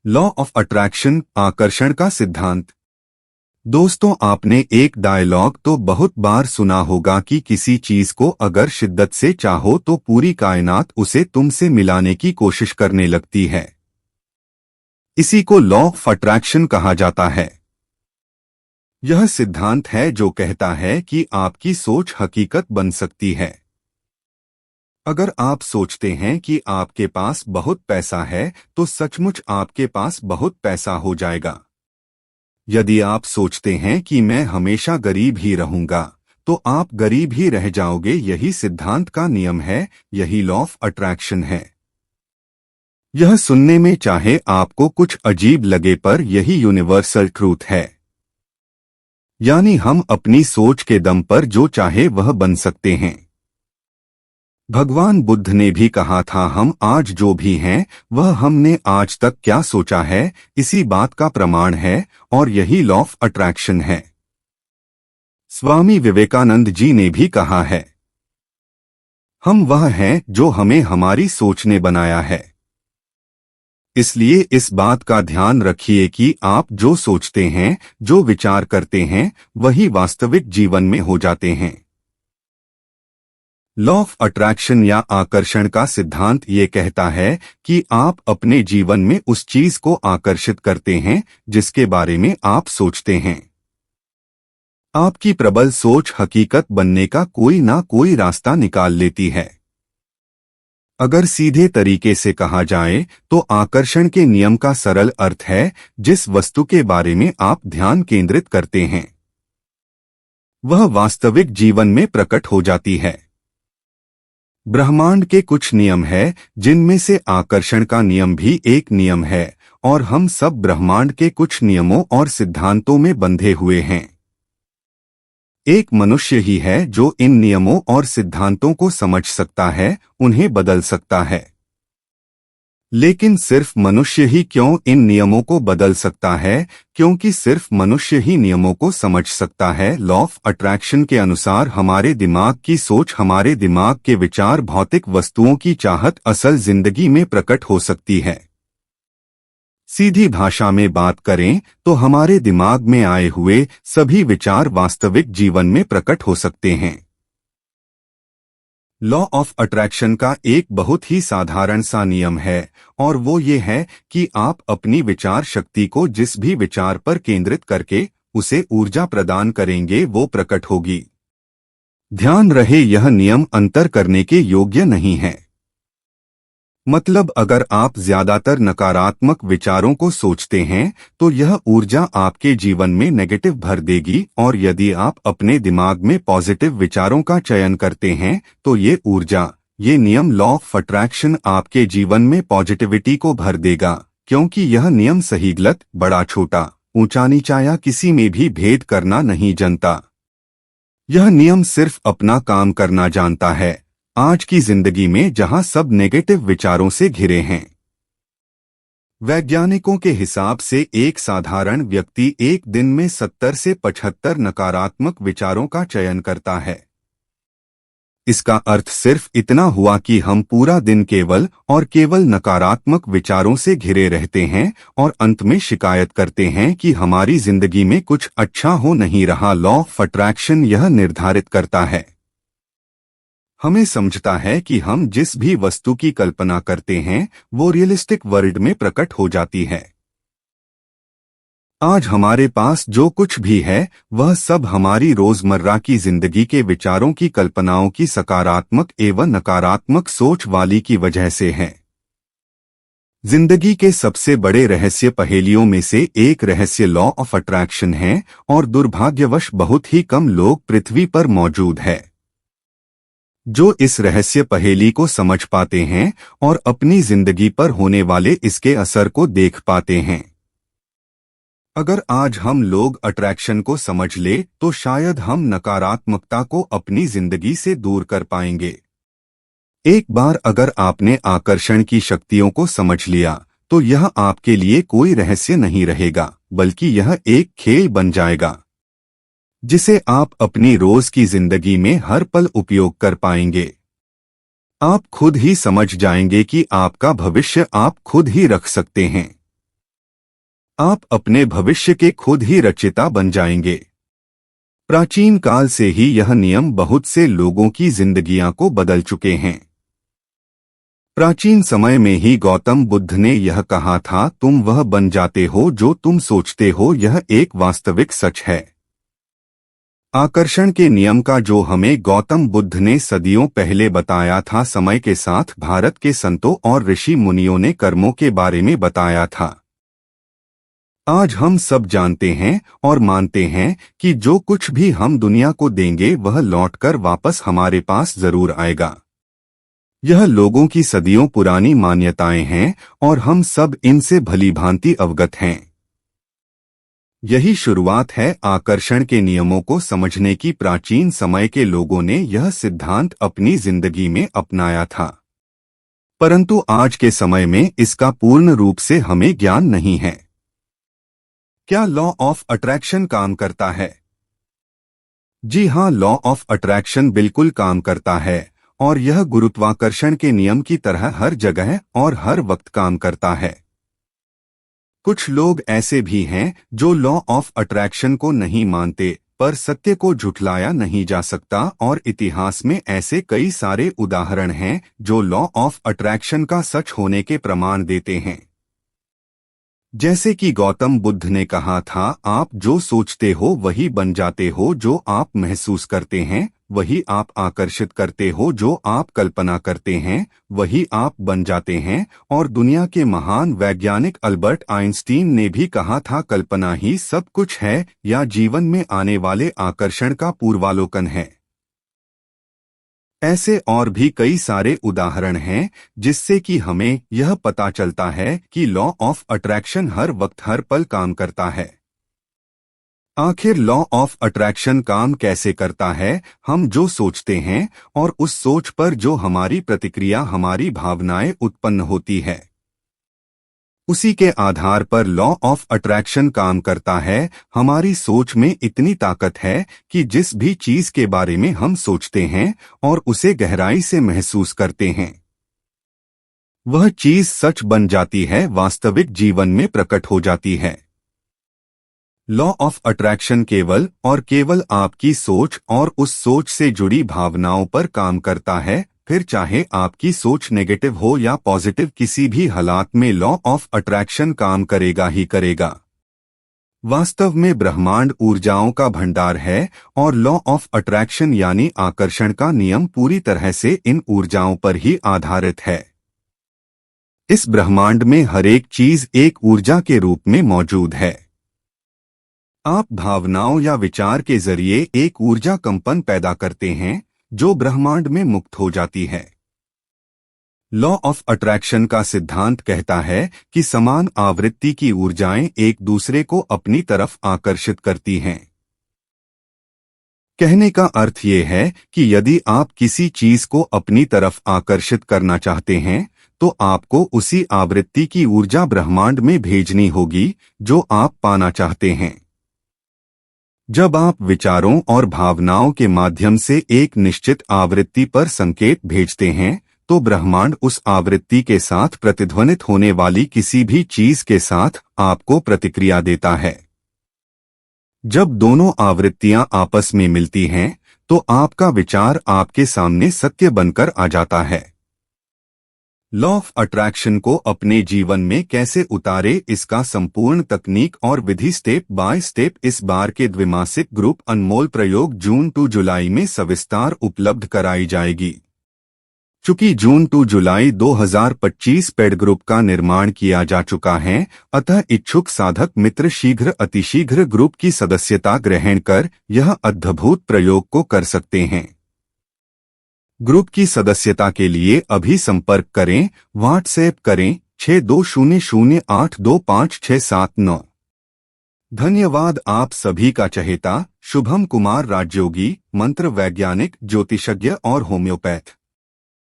Law of attraction, आकर्षण का सिद्धांत। दोस्तों, आपने एक डायलॉग तो बहुत बार सुना होगा कि किसी चीज को अगर शिद्दत से चाहो तो पूरी कायनात उसे तुमसे मिलाने की कोशिश करने लगती है। इसी को लॉ ऑफ अट्रैक्शन कहा जाता है। यह सिद्धांत है जो कहता है कि आपकी सोच हकीकत बन सकती है। अगर आप सोचते हैं कि आपके पास बहुत पैसा है तो सचमुच आपके पास बहुत पैसा हो जाएगा। यदि आप सोचते हैं कि मैं हमेशा गरीब ही रहूंगा तो आप गरीब ही रह जाओगे। यही सिद्धांत का नियम है, यही लॉ ऑफ अट्रैक्शन है। यह सुनने में चाहे आपको कुछ अजीब लगे पर यही यूनिवर्सल ट्रूथ है। यानी हम अपनी सोच के दम पर जो चाहे वह बन सकते हैं। भगवान बुद्ध ने भी कहा था, हम आज जो भी हैं वह हमने आज तक क्या सोचा है, इसी बात का प्रमाण है और यही लॉ ऑफ अट्रैक्शन है। स्वामी विवेकानंद जी ने भी कहा है, हम वह हैं जो हमें हमारी सोच ने बनाया है। इसलिए इस बात का ध्यान रखिए कि आप जो सोचते हैं, जो विचार करते हैं, वही वास्तविक जीवन में हो जाते हैं। लॉ ऑफ अट्रैक्शन या आकर्षण का सिद्धांत ये कहता है कि आप अपने जीवन में उस चीज को आकर्षित करते हैं जिसके बारे में आप सोचते हैं। आपकी प्रबल सोच हकीकत बनने का कोई ना कोई रास्ता निकाल लेती है। अगर सीधे तरीके से कहा जाए तो आकर्षण के नियम का सरल अर्थ है, जिस वस्तु के बारे में आप ध्यान केंद्रित करते हैं वह वास्तविक जीवन में प्रकट हो जाती है। ब्रह्मांड के कुछ नियम है जिनमें से आकर्षण का नियम भी एक नियम है और हम सब ब्रह्मांड के कुछ नियमों और सिद्धांतों में बंधे हुए हैं। एक मनुष्य ही है जो इन नियमों और सिद्धांतों को समझ सकता है, उन्हें बदल सकता है। लेकिन सिर्फ मनुष्य ही क्यों इन नियमों को बदल सकता है? क्योंकि सिर्फ मनुष्य ही नियमों को समझ सकता है। लॉ ऑफ अट्रैक्शन के अनुसार हमारे दिमाग की सोच, हमारे दिमाग के विचार, भौतिक वस्तुओं की चाहत असल जिंदगी में प्रकट हो सकती है। सीधी भाषा में बात करें तो हमारे दिमाग में आए हुए सभी विचार वास्तविक जीवन में प्रकट हो सकते हैं। लॉ ऑफ अट्रैक्शन का एक बहुत ही साधारण सा नियम है और वो ये है कि आप अपनी विचार शक्ति को जिस भी विचार पर केंद्रित करके उसे ऊर्जा प्रदान करेंगे वो प्रकट होगी। ध्यान रहे, यह नियम अंतर करने के योग्य नहीं है। मतलब अगर आप ज्यादातर नकारात्मक विचारों को सोचते हैं तो यह ऊर्जा आपके जीवन में नेगेटिव भर देगी, और यदि आप अपने दिमाग में पॉजिटिव विचारों का चयन करते हैं तो ये ऊर्जा, ये नियम लॉ ऑफ अट्रैक्शन आपके जीवन में पॉजिटिविटी को भर देगा। क्योंकि यह नियम सही गलत, बड़ा छोटा, ऊंचा नीचा या किसी में भी भेद करना नहीं जानता। यह नियम सिर्फ अपना काम करना जानता है आज की जिंदगी में जहां सब नेगेटिव विचारों से घिरे हैं। वैज्ञानिकों के हिसाब से एक साधारण व्यक्ति एक दिन में 70 से 75 नकारात्मक विचारों का चयन करता है। इसका अर्थ सिर्फ इतना हुआ कि हम पूरा दिन केवल और केवल नकारात्मक विचारों से घिरे रहते हैं और अंत में शिकायत करते हैं कि हमारी जिंदगी में कुछ अच्छा हो नहीं रहा। लॉ ऑफ अट्रैक्शन यह निर्धारित करता है, हमें समझता है कि हम जिस भी वस्तु की कल्पना करते हैं वो रियलिस्टिक वर्ल्ड में प्रकट हो जाती है। आज हमारे पास जो कुछ भी है वह सब हमारी रोजमर्रा की जिंदगी के विचारों की, कल्पनाओं की, सकारात्मक एवं नकारात्मक सोच वाली की वजह से है। जिंदगी के सबसे बड़े रहस्य पहेलियों में से एक रहस्य लॉ ऑफ अट्रैक्शन है और दुर्भाग्यवश बहुत ही कम लोग पृथ्वी पर मौजूद है जो इस रहस्य पहेली को समझ पाते हैं और अपनी जिंदगी पर होने वाले इसके असर को देख पाते हैं। अगर आज हम लोग अट्रैक्शन को समझ ले तो शायद हम नकारात्मकता को अपनी जिंदगी से दूर कर पाएंगे। एक बार अगर आपने आकर्षण की शक्तियों को समझ लिया तो यह आपके लिए कोई रहस्य नहीं रहेगा, बल्कि यह एक खेल बन जाएगा जिसे आप अपनी रोज की जिंदगी में हर पल उपयोग कर पाएंगे। आप खुद ही समझ जाएंगे कि आपका भविष्य आप खुद ही रख सकते हैं। आप अपने भविष्य के खुद ही रचयिता बन जाएंगे। प्राचीन काल से ही यह नियम बहुत से लोगों की जिंदगियां को बदल चुके हैं। प्राचीन समय में ही गौतम बुद्ध ने यह कहा था, तुम वह बन जाते हो जो तुम सोचते हो। यह एक वास्तविक सच है। आकर्षण के नियम का जो हमें गौतम बुद्ध ने सदियों पहले बताया था, समय के साथ भारत के संतों और ऋषि मुनियों ने कर्मों के बारे में बताया था। आज हम सब जानते हैं और मानते हैं कि जो कुछ भी हम दुनिया को देंगे वह लौटकर वापस हमारे पास जरूर आएगा। यह लोगों की सदियों पुरानी मान्यताएं हैं और हम सब इनसे भलीभांति अवगत हैं। यही शुरुआत है आकर्षण के नियमों को समझने की। प्राचीन समय के लोगों ने यह सिद्धांत अपनी जिंदगी में अपनाया था, परंतु आज के समय में इसका पूर्ण रूप से हमें ज्ञान नहीं है। क्या लॉ ऑफ अट्रैक्शन काम करता है? जी हाँ, लॉ ऑफ अट्रैक्शन बिल्कुल काम करता है और यह गुरुत्वाकर्षण के नियम की तरह हर जगह और हर वक्त काम करता है। कुछ लोग ऐसे भी हैं जो लॉ ऑफ अट्रैक्शन को नहीं मानते, पर सत्य को झुठलाया नहीं जा सकता और इतिहास में ऐसे कई सारे उदाहरण हैं जो लॉ ऑफ अट्रैक्शन का सच होने के प्रमाण देते हैं। जैसे कि गौतम बुद्ध ने कहा था, आप जो सोचते हो वही बन जाते हो। जो आप महसूस करते हैं वही आप आकर्षित करते हो। जो आप कल्पना करते हैं वही आप बन जाते हैं। और दुनिया के महान वैज्ञानिक अल्बर्ट आइंस्टीन ने भी कहा था, कल्पना ही सब कुछ है या जीवन में आने वाले आकर्षण का पूर्वालोकन है। ऐसे और भी कई सारे उदाहरण हैं जिससे कि हमें यह पता चलता है कि लॉ ऑफ अट्रैक्शन हर वक्त हर पल काम करता है। आखिर लॉ ऑफ अट्रैक्शन काम कैसे करता है? हम जो सोचते हैं और उस सोच पर जो हमारी प्रतिक्रिया, हमारी भावनाएं उत्पन्न होती है, उसी के आधार पर लॉ ऑफ अट्रैक्शन काम करता है। हमारी सोच में इतनी ताकत है कि जिस भी चीज के बारे में हम सोचते हैं और उसे गहराई से महसूस करते हैं, वह चीज सच बन जाती है, वास्तविक जीवन में प्रकट हो जाती है। लॉ ऑफ अट्रैक्शन केवल और केवल आपकी सोच और उस सोच से जुड़ी भावनाओं पर काम करता है। फिर चाहे आपकी सोच नेगेटिव हो या पॉजिटिव, किसी भी हालात में लॉ ऑफ अट्रैक्शन काम करेगा ही करेगा। वास्तव में ब्रह्मांड ऊर्जाओं का भंडार है और लॉ ऑफ अट्रैक्शन यानी आकर्षण का नियम पूरी तरह से इन ऊर्जाओं पर ही आधारित है। इस ब्रह्मांड में हर एक चीज एक ऊर्जा के रूप में मौजूद है। आप भावनाओं या विचार के जरिए एक ऊर्जा कंपन पैदा करते हैं जो ब्रह्मांड में मुक्त हो जाती है। लॉ ऑफ अट्रैक्शन का सिद्धांत कहता है कि समान आवृत्ति की ऊर्जाएं एक दूसरे को अपनी तरफ आकर्षित करती हैं। कहने का अर्थ ये है कि यदि आप किसी चीज को अपनी तरफ आकर्षित करना चाहते हैं तो आपको उसी आवृत्ति की ऊर्जा ब्रह्मांड में भेजनी होगी जो आप पाना चाहते हैं। जब आप विचारों और भावनाओं के माध्यम से एक निश्चित आवृत्ति पर संकेत भेजते हैं तो ब्रह्मांड उस आवृत्ति के साथ प्रतिध्वनित होने वाली किसी भी चीज के साथ आपको प्रतिक्रिया देता है। जब दोनों आवृत्तियां आपस में मिलती हैं तो आपका विचार आपके सामने सत्य बनकर आ जाता है। लॉ ऑफ अट्रैक्शन को अपने जीवन में कैसे उतारे, इसका संपूर्ण तकनीक और विधि स्टेप बाय स्टेप इस बार के द्विमासिक ग्रुप अनमोल प्रयोग जून टू जुलाई में सविस्तार उपलब्ध कराई जाएगी। चूंकि जून टू जुलाई 2025 पेड ग्रुप का निर्माण किया जा चुका है, अतः इच्छुक साधक मित्र शीघ्र अतिशीघ्र ग्रुप की सदस्यता ग्रहण कर यह अद्भुत प्रयोग को कर सकते हैं। ग्रुप की सदस्यता के लिए अभी संपर्क करें, व्हाट्सएप करें 6200825679। धन्यवाद। आप सभी का चहेता शुभम कुमार राजयोगी, मंत्र वैज्ञानिक, ज्योतिषज्ञ और होम्योपैथ।